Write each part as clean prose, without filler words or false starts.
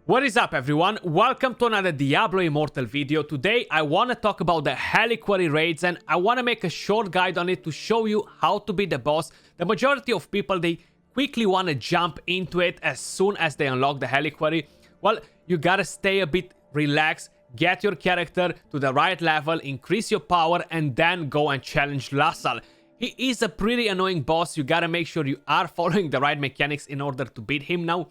What is up, everyone? Welcome to another Diablo Immortal video. Today I want to talk about the Helliquary raids, and I want to make a short guide on it to show you how to beat the boss. The majority of people, they quickly want to jump into it as soon as they unlock the Helliquary. Well, you gotta stay a bit relaxed, get your character to the right level, increase your power, and then go and challenge Lassal. He is a pretty annoying boss. You gotta make sure you are following the right mechanics in order to beat him. Now,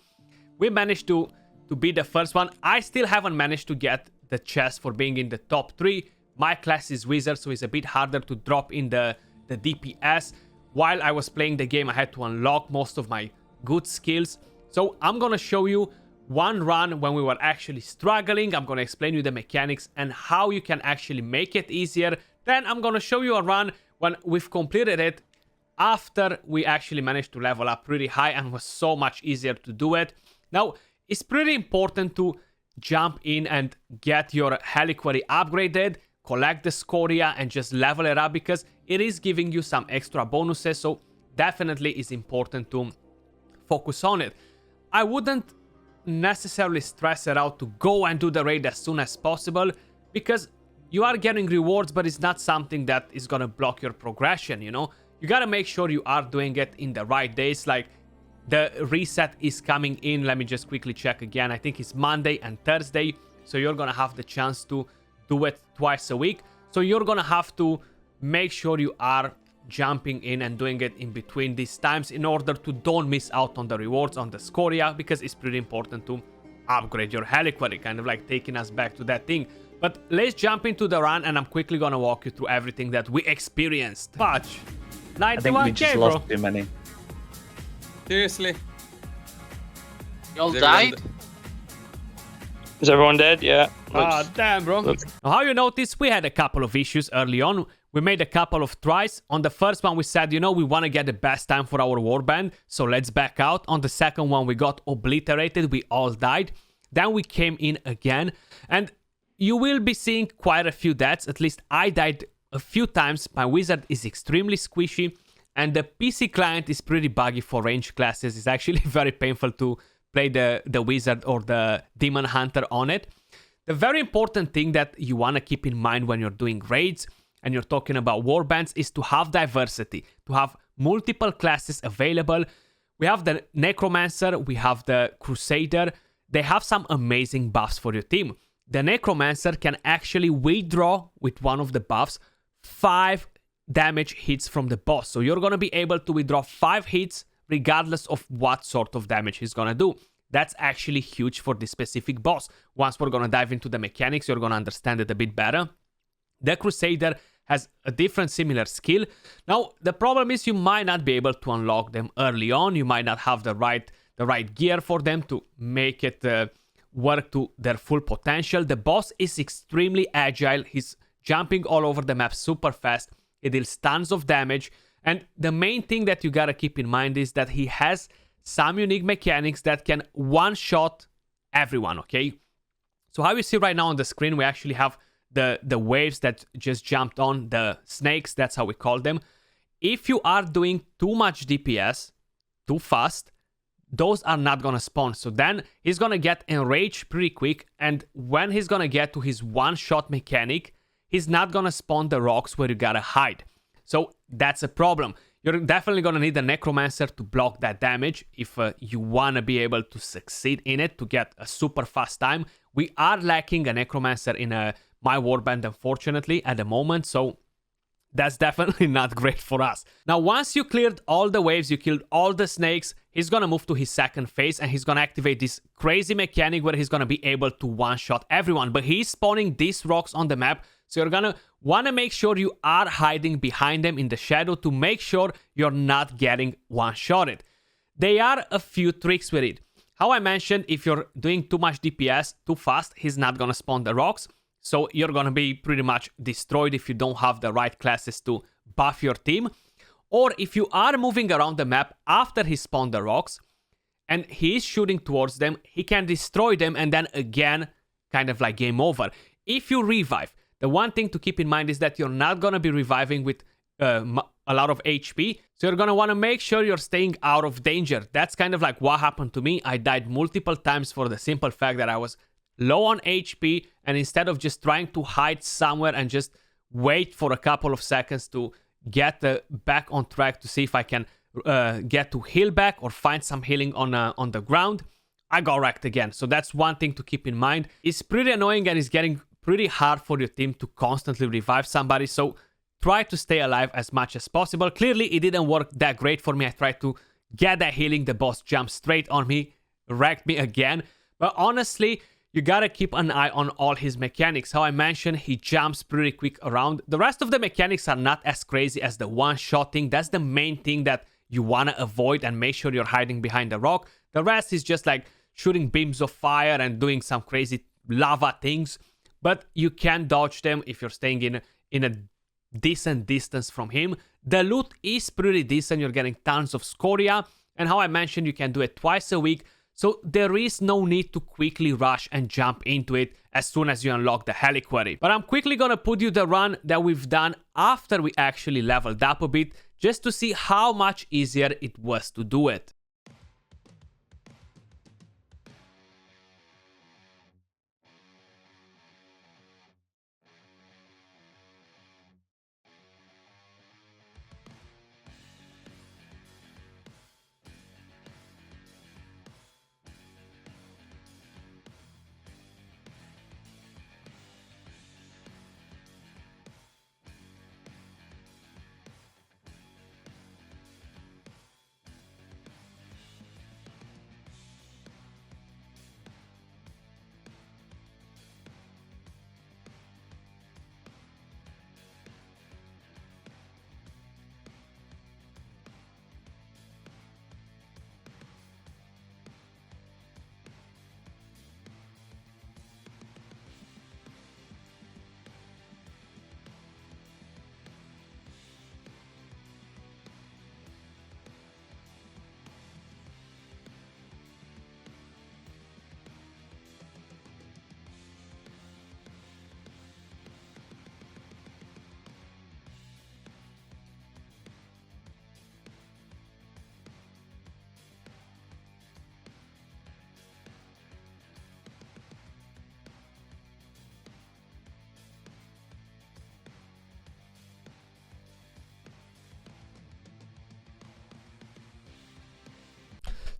we managed to beat the first one. I still haven't managed to get the chest for being in the top 3. My class is wizard, so it's a bit harder to drop in the DPS. While I was playing the game, I had to unlock most of my good skills. So I'm gonna show you one run when we were actually struggling. I'm gonna explain you the mechanics and how you can actually make it easier. Then I'm gonna show you a run when we've completed it after we actually managed to level up pretty high and was so much easier to do it. Now, it's pretty important to jump in and get your Helliquary upgraded, collect the Scoria, and just level it up because it is giving you some extra bonuses. So definitely it's important to focus on it. I wouldn't necessarily stress it out to go and do the raid as soon as possible because you are getting rewards, but it's not something that is gonna block your progression, you know? You gotta make sure you are doing it in the right days. Like, the reset is coming in. Let me just quickly check again. I think it's Monday and Thursday. So you're going to have the chance to do it twice a week. So you're going to have to make sure you are jumping in and doing it in between these times in order to don't miss out on the rewards on the Scoria, because it's pretty important to upgrade your Helliquary, kind of like taking us back to that thing. But let's jump into the run and I'm quickly going to walk you through everything that we experienced. Patch, 91k, I think we just bro. lost too many. Seriously? You all died? Is everyone dead? Yeah. Ah, damn, bro. Now, how you notice, we had a couple of issues early on. We made a couple of tries. On the first one, we said, you know, we want to get the best time for our warband, so let's back out. On the second one, we got obliterated. We all died. Then we came in again, and you will be seeing quite a few deaths. At least I died a few times. My wizard is extremely squishy, and the PC client is pretty buggy for range classes. It's actually very painful to play the wizard or the demon hunter on it. The very important thing that you want to keep in mind when you're doing raids and you're talking about warbands is to have diversity, to have multiple classes available. We have the Necromancer, we have the Crusader. They have some amazing buffs for your team. The Necromancer can actually withdraw with one of the buffs 5 damage hits from the boss. So you're going to be able to withdraw 5 hits regardless of what sort of damage he's going to do. That's actually huge for this specific boss. Once we're going to dive into the mechanics, you're going to understand it a bit better. The Crusader has a different similar skill. Now, the problem is you might not be able to unlock them early on. You might not have the right gear for them to make it work to their full potential. The boss is extremely agile. He's jumping all over the map super fast. It deals tons of damage, and the main thing that you gotta keep in mind is that he has some unique mechanics that can one-shot everyone, okay? So how you see right now on the screen, we actually have the waves that just jumped on, the snakes, that's how we call them. If you are doing too much DPS, too fast, those are not gonna spawn. So then he's gonna get enraged pretty quick, and when he's gonna get to his one-shot mechanic, he's not gonna spawn the rocks where you gotta hide. So that's a problem. You're definitely gonna need a Necromancer to block that damage if you wanna be able to succeed in it to get a super fast time. We are lacking a Necromancer in my warband, unfortunately, at the moment, so that's definitely not great for us. Now, once you cleared all the waves, you killed all the snakes, he's gonna move to his second phase and he's gonna activate this crazy mechanic where he's gonna be able to one-shot everyone. But he's spawning these rocks on the map, so you're gonna wanna make sure you are hiding behind them in the shadow to make sure you're not getting one-shotted. There are a few tricks with it. How I mentioned, if you're doing too much DPS too fast, he's not gonna spawn the rocks. So you're gonna be pretty much destroyed if you don't have the right classes to buff your team. Or if you are moving around the map after he spawned the rocks and he is shooting towards them, he can destroy them and then again, kind of like game over. If you revive, the one thing to keep in mind is that you're not gonna be reviving with a lot of HP. So you're gonna wanna make sure you're staying out of danger. That's kind of like what happened to me. I died multiple times for the simple fact that I was low on HP, and instead of just trying to hide somewhere and just wait for a couple of seconds to get back on track to see if I can get to heal back or find some healing on the ground, I got wrecked again. So that's one thing to keep in mind. It's pretty annoying and it's getting pretty hard for your team to constantly revive somebody. So try to stay alive as much as possible. Clearly, it didn't work that great for me. I tried to get that healing. The boss jumped straight on me, wrecked me again. But honestly, you gotta keep an eye on all his mechanics. How I mentioned, he jumps pretty quick around. The rest of the mechanics are not as crazy as the one-shot thing. That's the main thing that you wanna avoid and make sure you're hiding behind the rock. The rest is just like shooting beams of fire and doing some crazy lava things. But you can dodge them if you're staying in a decent distance from him. The loot is pretty decent. You're getting tons of scoria. And how I mentioned, you can do it twice a week. So there is no need to quickly rush and jump into it as soon as you unlock the Helliquary. But I'm quickly gonna put you the run that we've done after we actually leveled up a bit, just to see how much easier it was to do it.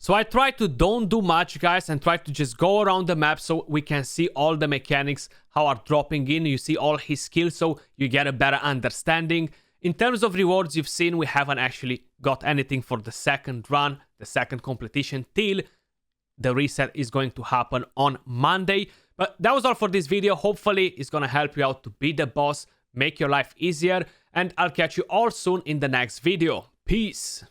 So I try to don't do much, guys, and try to just go around the map so we can see all the mechanics, how are dropping in. You see all his skills, so you get a better understanding. In terms of rewards, you've seen we haven't actually got anything for the second run, the second competition, till the reset is going to happen on Monday. But that was all for this video. Hopefully, it's going to help you out to beat the boss, make your life easier, and I'll catch you all soon in the next video. Peace!